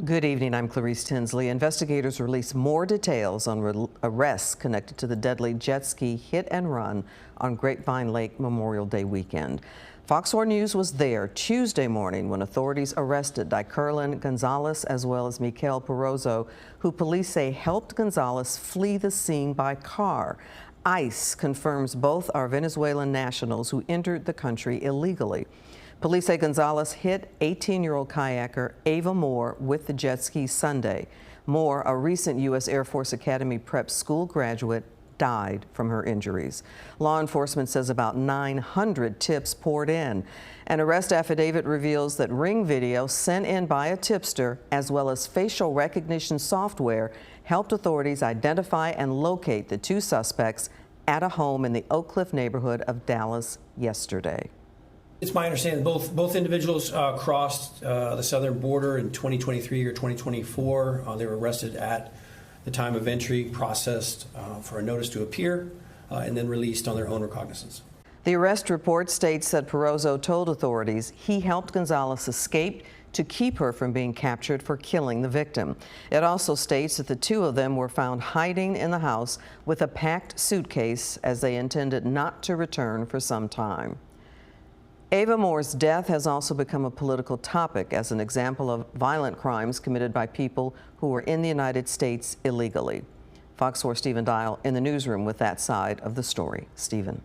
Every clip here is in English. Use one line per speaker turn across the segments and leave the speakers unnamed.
Good evening. I'm Clarice Tinsley. Investigators released more details on arrests connected to the deadly jet ski hit and run on Grapevine Lake Memorial Day weekend. Fox 4 News was there Tuesday morning when authorities arrested Dicurlin Gonzalez as well as Mikel Perozzo, who police say helped Gonzalez flee the scene by car. ICE confirms both are Venezuelan nationals who entered the country illegally. Police say Gonzalez hit 18-year-old kayaker Ava Moore with the jet ski Sunday. Moore, a recent U.S. Air Force Academy prep school graduate, died from her injuries. Law enforcement says about 900 tips poured in. An arrest affidavit reveals that ring video sent in by a tipster as well as facial recognition software helped authorities identify and locate the two suspects at a home in the Oak Cliff neighborhood of Dallas yesterday.
It's my understanding both individuals crossed the southern border in 2023 or 2024. They were arrested at the time of entry, processed for a notice to appear, and then released on their own recognizance.
The arrest report states that Perozzo told authorities he helped Gonzalez escape to keep her from being captured for killing the victim. It also states that the two of them were found hiding in the house with a packed suitcase as they intended not to return for some time. Ava Moore's death has also become a political topic as an example of violent crimes committed by people who were in the United States illegally. Fox 4 Stephen Dial in the newsroom with that side of the story. Stephen.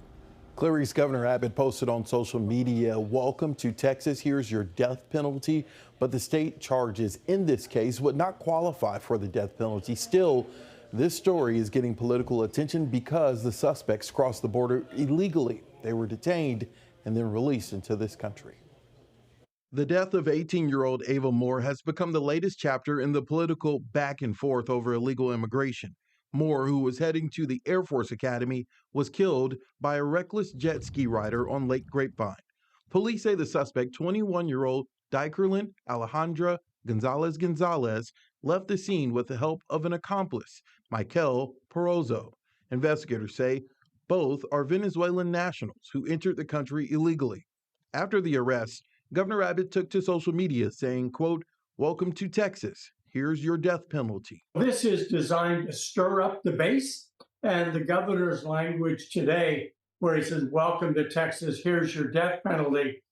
Clarice, Governor Abbott posted on social media, "Welcome to Texas. Here's your death penalty." But the state charges in this case would not qualify for the death penalty. Still, this story is getting political attention because the suspects crossed the border illegally. They were detained and then released into this country. The death of 18-year-old Ava Moore has become the latest chapter in the political back and forth over illegal immigration. Moore, who was heading to the Air Force Academy, was killed by a reckless jet ski rider on Lake Grapevine. Police say the suspect, 21-year-old Dicurlin Alejandra Gonzalez, left the scene with the help of an accomplice, Mikel Perozzo. Investigators say both are Venezuelan nationals who entered the country illegally. After the arrest, Governor Abbott took to social media saying, quote, "Welcome to Texas. Here's your death penalty."
This is designed to stir up the base, and the governor's language today, where he says, "Welcome to Texas, here's your death penalty,"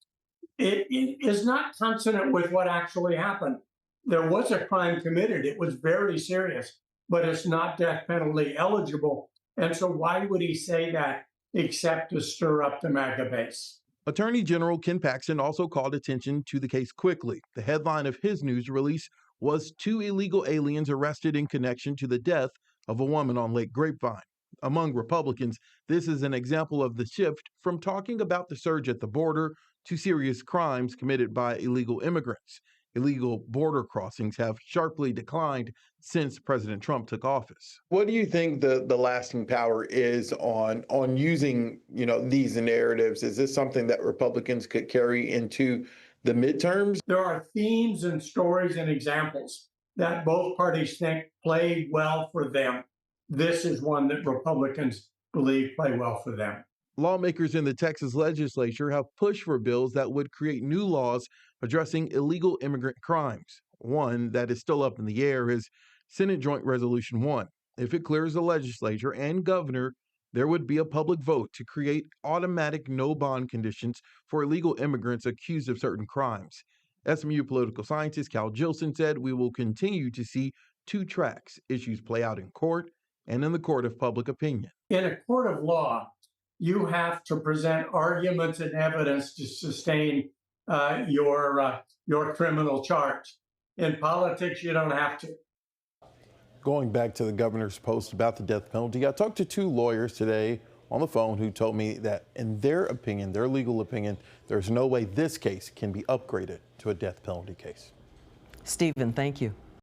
it is not consonant with what actually happened. There was a crime committed. It was very serious, but it's not death penalty eligible. And so why would he say that except to stir up the MAGA base?
Attorney General Ken Paxton also called attention to the case quickly. The headline of his news release was 2 illegal aliens arrested in connection to the death of a woman on Lake Grapevine. Among Republicans, this is an example of the shift from talking about the surge at the border to serious crimes committed by illegal immigrants. Illegal border crossings have sharply declined since President Trump took office. What do you think the lasting power is on using, these narratives? Is this something that Republicans could carry into the midterms?
There are themes and stories and examples that both parties think play well for them. This is one that Republicans believe play well for them.
Lawmakers in the Texas legislature have pushed for bills that would create new laws addressing illegal immigrant crimes. One that is still up in the air is Senate Joint Resolution 1. If it clears the legislature and governor, there would be a public vote to create automatic no-bond conditions for illegal immigrants accused of certain crimes. SMU political scientist Cal Jilson said we will continue to see 2 tracks: issues play out in court and in the court of public opinion.
In a court of law, you have to present arguments and evidence to sustain your criminal charge. In politics, you don't have to.
Going back to the governor's post about the death penalty, I talked to 2 lawyers today on the phone who told me that in their opinion, their legal opinion, there's no way this case can be upgraded to a death penalty case.
Stephen, thank you.